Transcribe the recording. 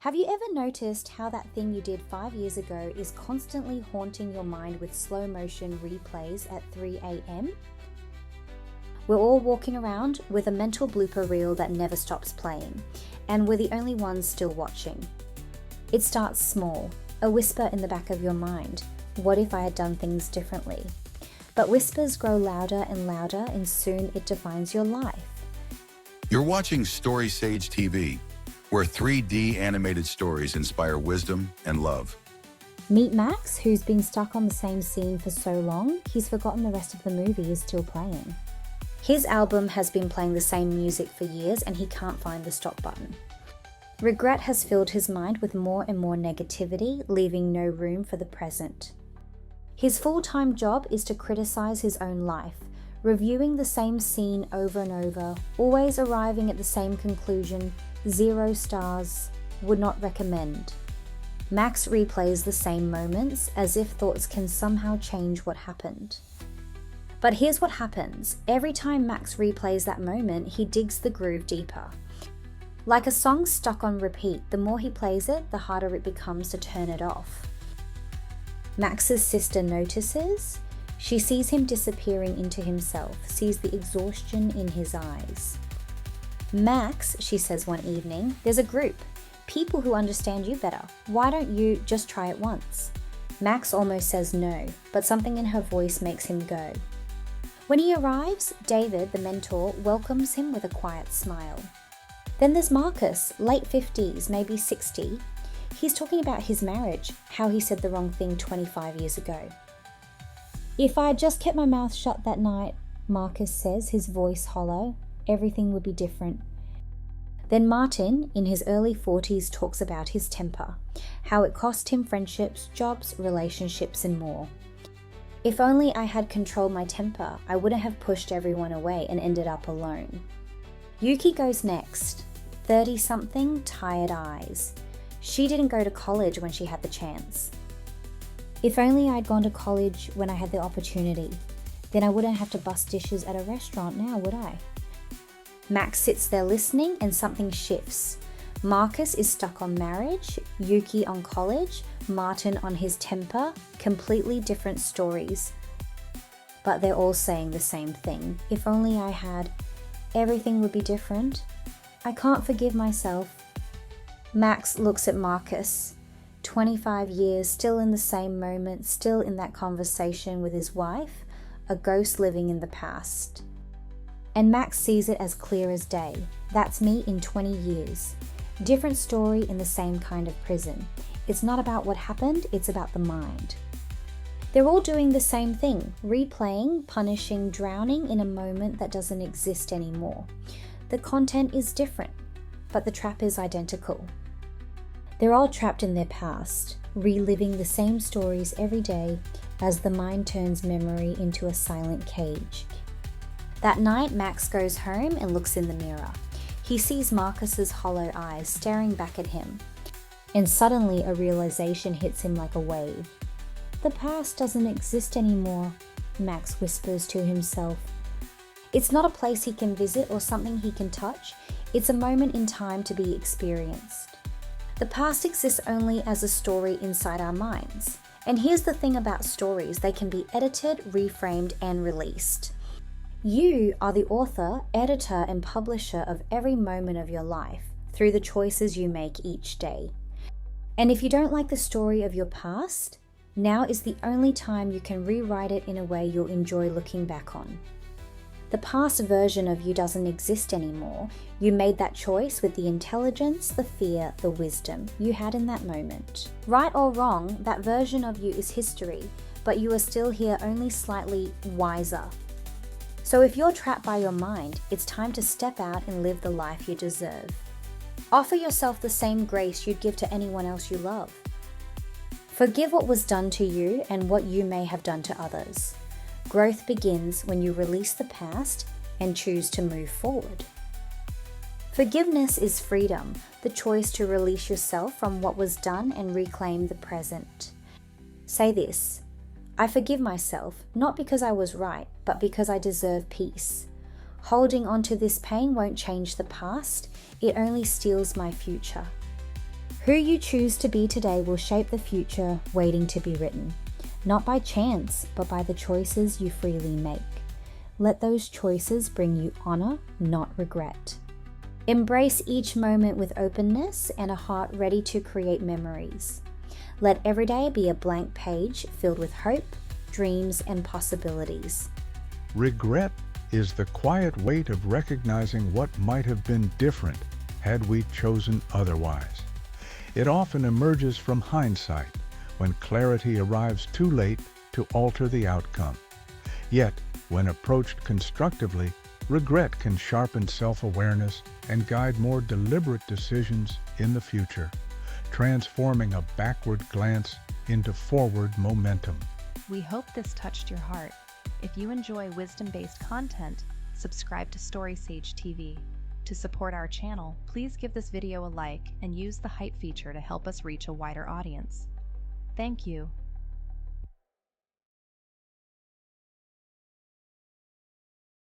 Have you ever noticed how that thing you did 5 years ago is constantly haunting your mind with slow motion replays at 3 a.m? We're all walking around with a mental blooper reel that never stops playing, and we're the only ones still watching. It starts small, a whisper in the back of your mind. What if I had done things differently? But whispers grow louder and louder, and soon it defines your life. You're watching Story Sage TV, where 3D animated stories inspire wisdom and love. Meet Max, who's been stuck on the same scene for so long, he's forgotten the rest of the movie is still playing. His album has been playing the same music for years and he can't find the stop button. Regret has filled his mind with more and more negativity, leaving no room for the present. His full-time job is to criticize his own life, reviewing the same scene over and over, always arriving at the same conclusion: 0 stars, would not recommend. Max replays the same moments as if thoughts can somehow change what happened. But here's what happens. Every time Max replays that moment, he digs the groove deeper. Like a song stuck on repeat, the more he plays it, the harder it becomes to turn it off. Max's sister notices. She sees him disappearing into himself, sees the exhaustion in his eyes. Max, she says one evening, there's a group, people who understand you better. Why don't you just try it once? Max almost says no, but something in her voice makes him go. When he arrives, David, the mentor, welcomes him with a quiet smile. Then there's Marcus, late 50s, maybe 60. He's talking about his marriage, how he said the wrong thing 25 years ago. If I had just kept my mouth shut that night, Marcus says, his voice hollow, everything would be different. Then Martin, in his early 40s, talks about his temper, how it cost him friendships, jobs, relationships, and more. If only I had controlled my temper, I wouldn't have pushed everyone away and ended up alone. Yuki goes next, 30-something, tired eyes. She didn't go to college when she had the chance. If only I'd gone to college when I had the opportunity, then I wouldn't have to bust dishes at a restaurant now, would I? Max sits there listening and something shifts. Marcus is stuck on marriage, Yuki on college, Martin on his temper, completely different stories. But they're all saying the same thing. If only I had, everything would be different. I can't forgive myself. Max looks at Marcus, 25 years, still in the same moment, still in that conversation with his wife, a ghost living in the past. And Max sees it as clear as day. That's me in 20 years. Different story in the same kind of prison. It's not about what happened, it's about the mind. They're all doing the same thing, replaying, punishing, drowning in a moment that doesn't exist anymore. The content is different, but the trap is identical. They're all trapped in their past, reliving the same stories every day as the mind turns memory into a silent cage. That night, Max goes home and looks in the mirror. He sees Marcus's hollow eyes staring back at him, and suddenly a realization hits him like a wave. The past doesn't exist anymore, Max whispers to himself. It's not a place he can visit or something he can touch. It's a moment in time to be experienced. The past exists only as a story inside our minds. And here's the thing about stories, they can be edited, reframed, and released. You are the author, editor, and publisher of every moment of your life through the choices you make each day. And if you don't like the story of your past, now is the only time you can rewrite it in a way you'll enjoy looking back on. The past version of you doesn't exist anymore. You made that choice with the intelligence, the fear, the wisdom you had in that moment. Right or wrong, that version of you is history, but you are still here only slightly wiser. So if you're trapped by your mind, it's time to step out and live the life you deserve. Offer yourself the same grace you'd give to anyone else you love. Forgive what was done to you and what you may have done to others. Growth begins when you release the past and choose to move forward. Forgiveness is freedom, the choice to release yourself from what was done and reclaim the present. Say this: I forgive myself, not because I was right, but because I deserve peace. Holding on to this pain won't change the past, it only steals my future. Who you choose to be today will shape the future waiting to be written, not by chance, but by the choices you freely make. Let those choices bring you honor, not regret. Embrace each moment with openness and a heart ready to create memories. Let every day be a blank page filled with hope, dreams, and possibilities. Regret is the quiet weight of recognizing what might have been different had we chosen otherwise. It often emerges from hindsight, when clarity arrives too late to alter the outcome. Yet, when approached constructively, regret can sharpen self-awareness and guide more deliberate decisions in the future, transforming a backward glance into forward momentum. We hope this touched your heart. If you enjoy wisdom-based content, subscribe to Story Sage TV. To support our channel, please give this video a like and use the hype feature to help us reach a wider audience. Thank you.